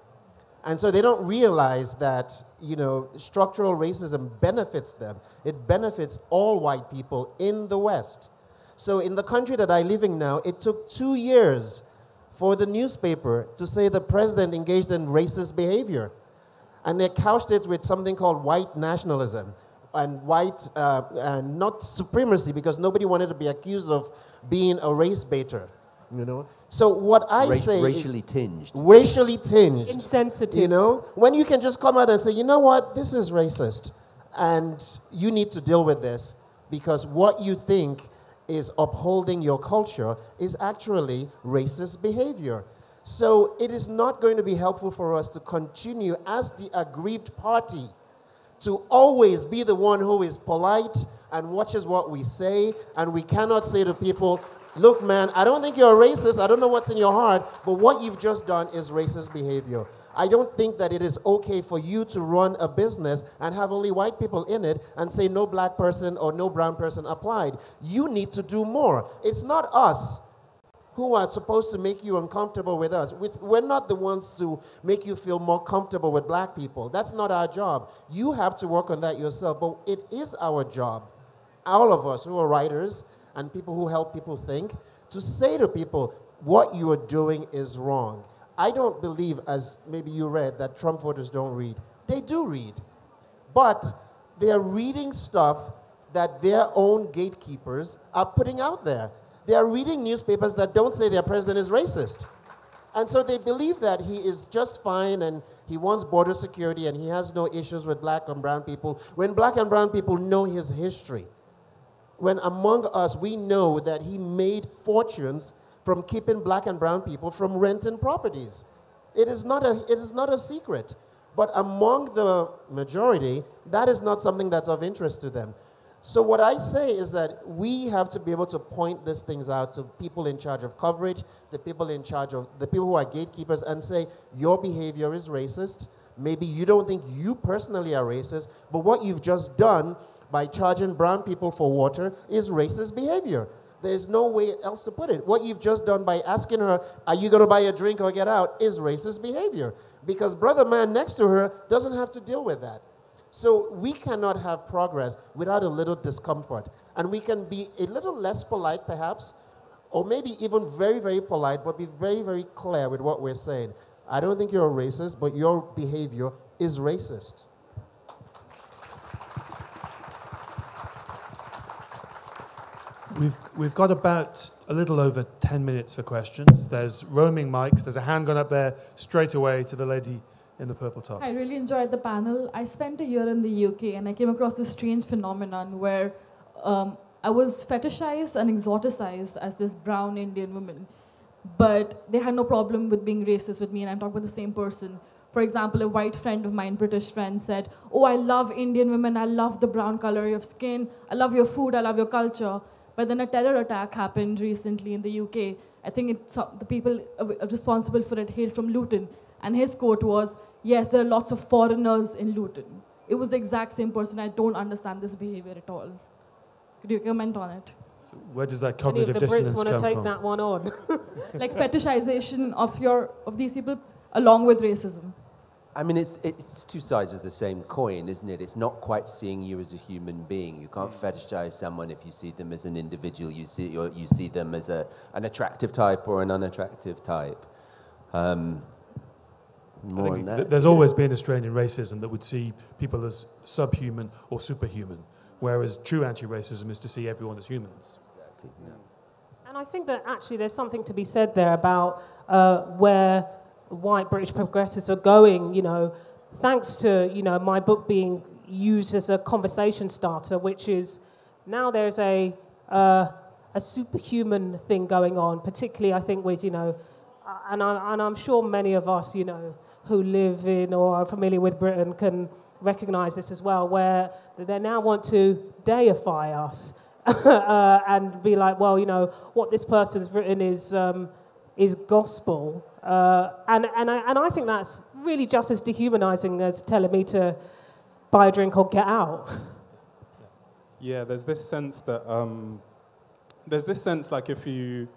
And so they don't realize that, you know, structural racism benefits them. It benefits all white people in the West. So in the country that I live in now, it took 2 years for the newspaper to say the president engaged in racist behavior. And they couched it with something called white nationalism and white, not supremacy, because nobody wanted to be accused of being a race baiter, you know. So what I say... Racially tinged. Racially tinged. Insensitive. You know, when you can just come out and say, you know what, this is racist, and you need to deal with this, because what you think is upholding your culture is actually racist behavior. So it is not going to be helpful for us to continue as the aggrieved party to always be the one who is polite and watches what we say, and we cannot say to people, look, man, I don't think you're a racist, I don't know what's in your heart, but what you've just done is racist behavior. I don't think that it is okay for you to run a business and have only white people in it and say no black person or no brown person applied. You need to do more. It's not us who are supposed to make you uncomfortable with us. We're not the ones to make you feel more comfortable with black people. That's not our job. You have to work on that yourself, but it is our job, all of us who are writers and people who help people think, to say to people, what you are doing is wrong. I don't believe, as maybe you read, that Trump voters don't read. They do read. But they are reading stuff that their own gatekeepers are putting out there. They are reading newspapers that don't say their president is racist. And so they believe that he is just fine and he wants border security and he has no issues with black and brown people, when black and brown people know his history. When among us, we know that he made fortunes from keeping black and brown people from renting properties. It is not a secret. But among the majority, that is not something that's of interest to them. So what I say is that we have to be able to point these things out to people in charge of coverage, the people in charge of, the people who are gatekeepers, and say, your behavior is racist. Maybe you don't think you personally are racist, but what you've just done by charging brown people for water is racist behavior. There's no way else to put it. What you've just done by asking her, are you going to buy a drink or get out, is racist behavior. Because brother man next to her doesn't have to deal with that. So we cannot have progress without a little discomfort. And we can be a little less polite perhaps, or maybe even very, very polite, but be very, very clear with what we're saying. I don't think you're a racist, but your behavior is racist. We've got about a little over 10 minutes for questions. There's roaming mics. There's a hand gone up there straight away to the lady in the purple top. I really enjoyed the panel. I spent a year in the UK and I came across this strange phenomenon where I was fetishized and exoticized as this brown Indian woman, but they had no problem with being racist with me, and I'm talking about the same person. For example, a white friend of mine, British friend, said, oh, I love Indian women, I love the brown color of skin, I love your food, I love your culture. But then a terror attack happened recently in the UK. I think the people responsible for it hailed from Luton. And his quote was, yes, there are lots of foreigners in Luton. It was the exact same person. I don't understand this behavior at all. Could you comment on it? So where does that cognitive dissonance come from? Any of the Brits want to take that one on? Like fetishization of these people along with racism. I mean, it's two sides of the same coin, isn't it? It's not quite seeing you as a human being. You can't fetishize someone if you see them as an individual. You see them as an attractive type or an unattractive type. More on that. There's always been Australian racism that would see people as subhuman or superhuman, whereas true anti-racism is to see everyone as humans. Exactly, yeah. And I think that actually there's something to be said there about where white British progressives are going, thanks to, my book being used as a conversation starter, which is now there's a superhuman thing going on, particularly I think with, and I'm sure many of us, who live in or are familiar with Britain can recognize this as well, where they now want to deify us and be like, well, what this person's written is gospel. And I think that's really just as dehumanizing as telling me to buy a drink or get out. Yeah, there's this sense that, like if you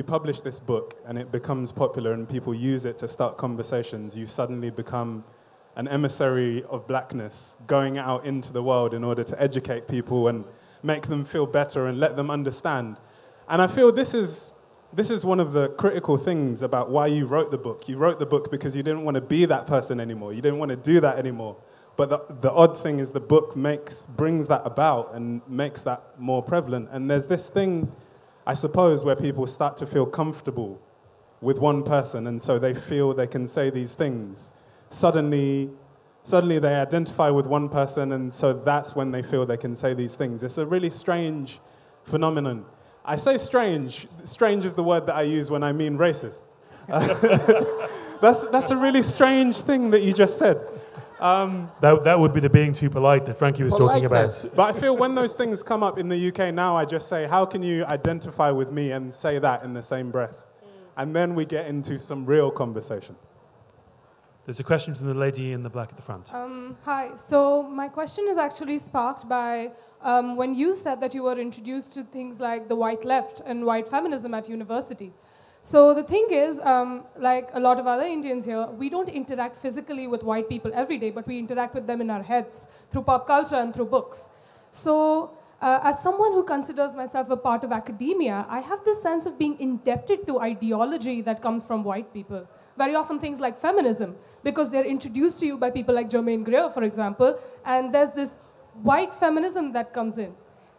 publish this book and it becomes popular and people use it to start conversations, you suddenly become an emissary of blackness going out into the world in order to educate people and make them feel better and let them understand. And I feel this is one of the critical things about why you wrote the book. You wrote the book because you didn't want to be that person anymore. You didn't want to do that anymore. But the odd thing is the book brings that about and makes that more prevalent. And there's this thing, I suppose, where people start to feel comfortable with one person, and so they feel they can say these things. Suddenly they identify with one person, and so that's when they feel they can say these things. It's a really strange phenomenon. I say strange. Strange is the word that I use when I mean racist. That's a really strange thing that you just said. That would be the being too polite that Frankie was talking about. But I feel when those things come up in the UK now, I just say, how can you identify with me and say that in the same breath? And then we get into some real conversation. There's a question from the lady in the black at the front. Hi. So my question is actually sparked by when you said that you were introduced to things like the white left and white feminism at university. So the thing is, like a lot of other Indians here, we don't interact physically with white people every day, but we interact with them in our heads through pop culture and through books. So as someone who considers myself a part of academia, I have this sense of being indebted to ideology that comes from white people. Very often things like feminism, because they're introduced to you by people like Germaine Greer, for example, and there's this white feminism that comes in.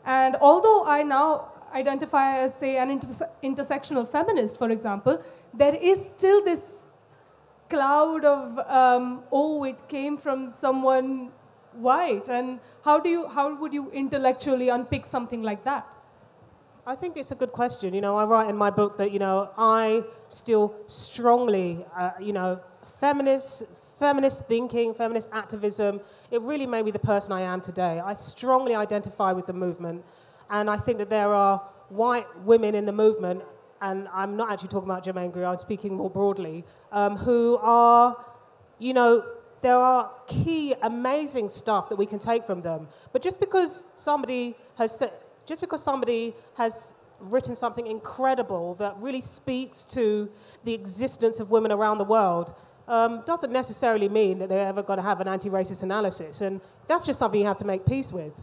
And although I now identify as, say, an intersectional feminist, for example, there is still this cloud of, oh, it came from someone white. And how would you intellectually unpick something like that? I think it's a good question. I write in my book that, I still strongly, feminist thinking, feminist activism, it really made me the person I am today. I strongly identify with the movement. And I think that there are white women in the movement, and I'm not actually talking about Germaine Greer, I'm speaking more broadly, who are, there are key, amazing stuff that we can take from them. But just because somebody has written something incredible that really speaks to the existence of women around the world, doesn't necessarily mean that they're ever going to have an anti-racist analysis. And that's just something you have to make peace with.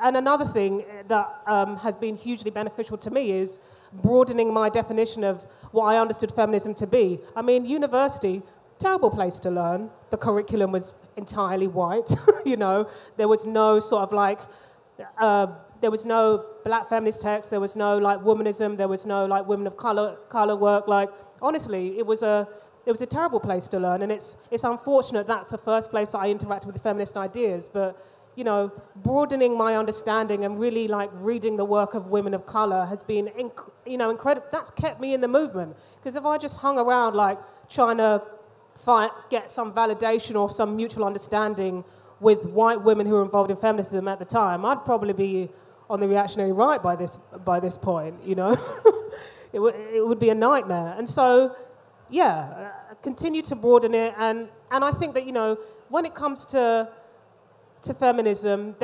And another thing that has been hugely beneficial to me is broadening my definition of what I understood feminism to be. I mean, university, terrible place to learn. The curriculum was entirely white, There was no sort of like, there was no black feminist text, there was no like womanism, there was no like women of color work. Like, honestly, it was a terrible place to learn, and it's unfortunate that's the first place that I interacted with the feminist ideas, but broadening my understanding and really like reading the work of women of color has been, incredible. That's kept me in the movement. Because if I just hung around like trying to get some validation or some mutual understanding with white women who were involved in feminism at the time, I'd probably be on the reactionary right by this point. It would be a nightmare. And so, yeah, continue to broaden it. And I think that when it comes to feminism,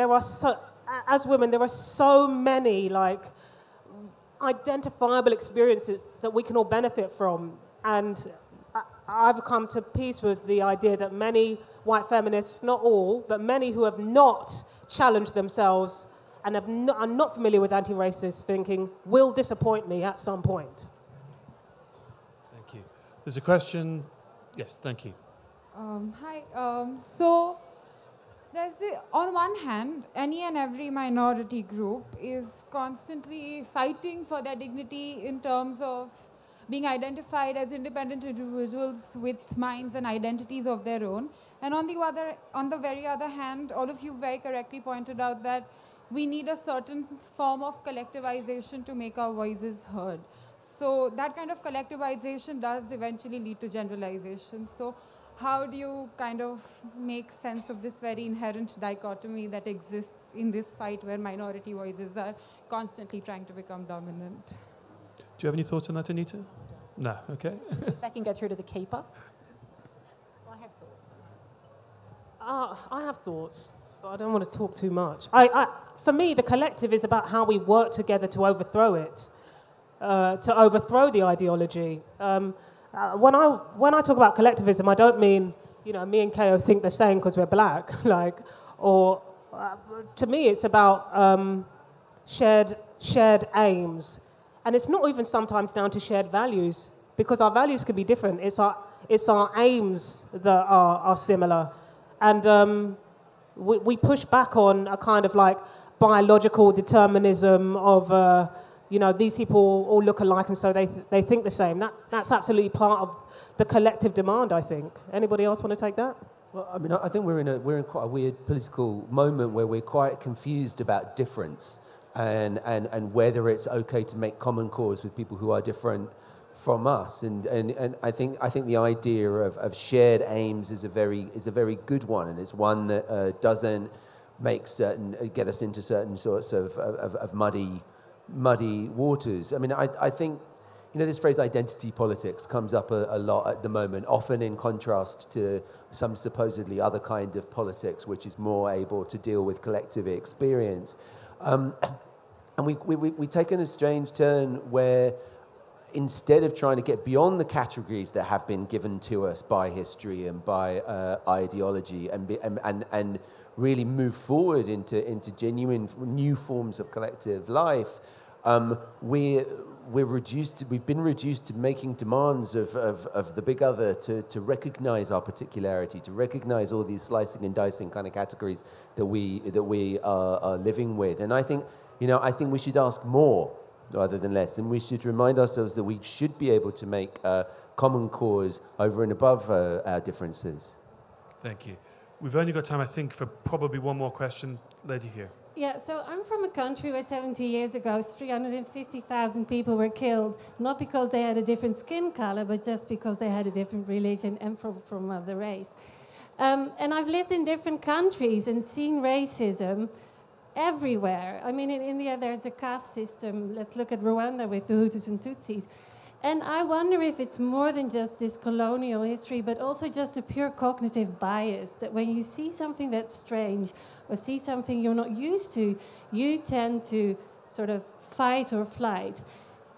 as women, there are so many like identifiable experiences that we can all benefit from. And I've come to peace with the idea that many white feminists, not all, but many who have not challenged themselves and are not familiar with anti-racist thinking will disappoint me at some point. Thank you. There's a question. Yes, thank you. Hi. So on one hand, any and every minority group is constantly fighting for their dignity in terms of being identified as independent individuals with minds and identities of their own. And on the very other hand, all of you very correctly pointed out that we need a certain form of collectivization to make our voices heard. So that kind of collectivization does eventually lead to generalization. So how do you kind of make sense of this very inherent dichotomy that exists in this fight where minority voices are constantly trying to become dominant? Do you have any thoughts on that, Anita? No, okay. If I can go through to the keeper. I have thoughts, but I don't want to talk too much. For me, the collective is about how we work together to overthrow it, to overthrow the ideology. When I talk about collectivism, I don't mean, me and Kayo think the same because we're black, to me, it's about shared aims. And it's not even sometimes down to shared values, because our values could be different. It's our aims that are similar. And we push back on a kind of like biological determinism of, these people all look alike and so they think the same. That's absolutely part of the collective demand, I think. Anybody else want to take that? Well, I mean, I think we're in quite a weird political moment where we're quite confused about difference and whether it's okay to make common cause with people who are different from us, and I think the idea of shared aims is a very good one, and it's one that doesn't get us into certain sorts of muddy waters. I mean, I think this phrase identity politics comes up a lot at the moment, often in contrast to some supposedly other kind of politics, which is more able to deal with collective experience, and we've taken a strange turn where, instead of trying to get beyond the categories that have been given to us by history and by ideology and really move forward into genuine new forms of collective life, we've been reduced to making demands of the big other to recognize our particularity, to recognize all these slicing and dicing kind of categories that we are living with. And I think we should ask more rather than less, and we should remind ourselves that we should be able to make common cause over and above our differences. Thank you. We've only got time, I think, for probably one more question. Lady here. Yeah, so I'm from a country where 70 years ago, 350,000 people were killed, not because they had a different skin color, but just because they had a different religion and from other race. And I've lived in different countries and seen racism everywhere. I mean, in India, there's a caste system. Let's look at Rwanda with the Hutus and Tutsis. And I wonder if it's more than just this colonial history, but also just a pure cognitive bias, that when you see something that's strange or see something you're not used to, you tend to sort of fight or flight.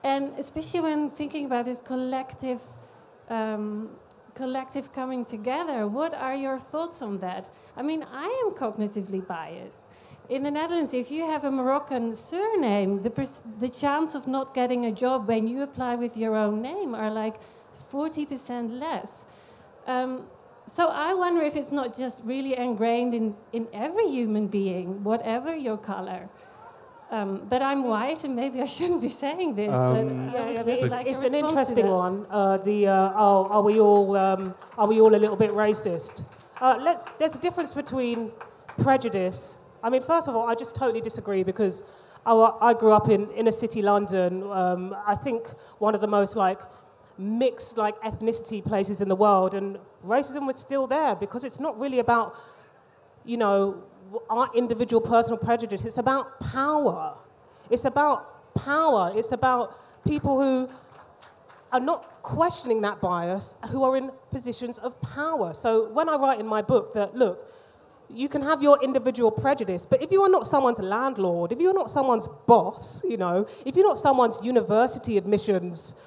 And especially when thinking about this collective coming together, what are your thoughts on that? I mean, I am cognitively biased. In the Netherlands, if you have a Moroccan surname, the chance of not getting a job when you apply with your own name are like 40% less. So I wonder if it's not just really ingrained in every human being, whatever your color. But I'm white, and maybe I shouldn't be saying this. It's an interesting one. Are we all a little bit racist? There's a difference between prejudice. I mean, first of all, I just totally disagree, because I grew up in inner city London. I think one of the most mixed ethnicity places in the world, and racism was still there, because it's not really about our individual personal prejudice. It's about power. It's about power. It's about people who are not questioning that bias, who are in positions of power. So when I write in my book that, look, you can have your individual prejudice, but if you are not someone's landlord, if you're not someone's boss, if you're not someone's university admissions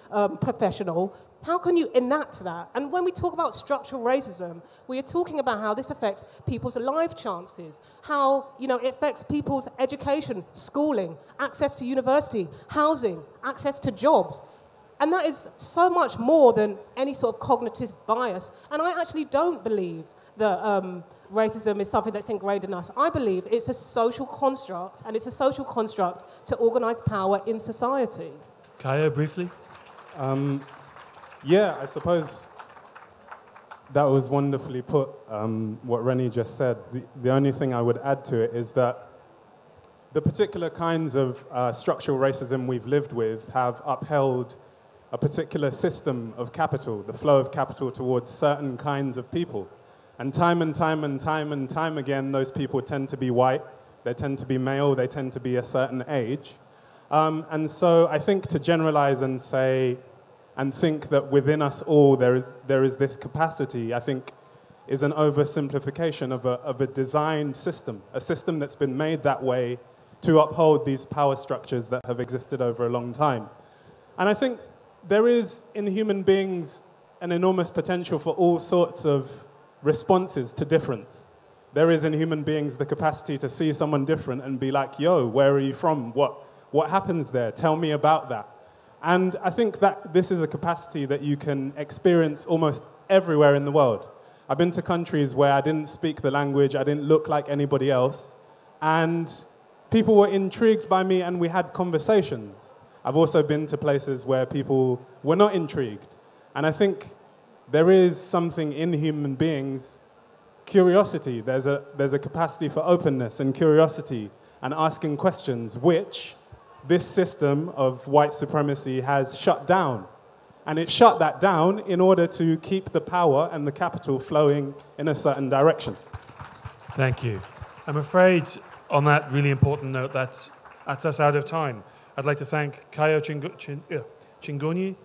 professional, how can you enact that? And when we talk about structural racism, we are talking about how this affects people's life chances, how it affects people's education, schooling, access to university, housing, access to jobs. And that is so much more than any sort of cognitive bias. And I actually don't believe that racism is something that's ingrained in us. I believe it's a social construct, and it's a social construct to organize power in society. Kayo, briefly. Yeah, I suppose that was wonderfully put, what Reni just said. The only thing I would add to it is that the particular kinds of structural racism we've lived with have upheld a particular system of capital, the flow of capital towards certain kinds of people. And time again, those people tend to be white, they tend to be male, they tend to be a certain age. And so I think to generalize and say, and think that within us all there is this capacity, I think is an oversimplification of a designed system, a system that's been made that way to uphold these power structures that have existed over a long time. And I think there is in human beings an enormous potential for all sorts of responses to difference. There is in human beings the capacity to see someone different and be like, yo, where are you from? What happens there? Tell me about that. And I think that this is a capacity that you can experience almost everywhere in the world. I've been to countries where I didn't speak the language, I didn't look like anybody else, and people were intrigued by me and we had conversations. I've also been to places where people were not intrigued. And I think there is something in human beings, curiosity. There's a capacity for openness and curiosity and asking questions, which this system of white supremacy has shut down. And it shut that down in order to keep the power and the capital flowing in a certain direction. Thank you. I'm afraid on that really important note, that's us out of time. I'd like to thank Kayo Chingonyi,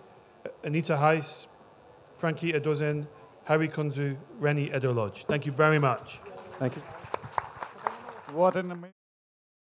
Anita Heiss, Frankie Edozien, Harry Kunzru, Reni Eddo-Lodge. Thank you very much. Thank you. What an amazing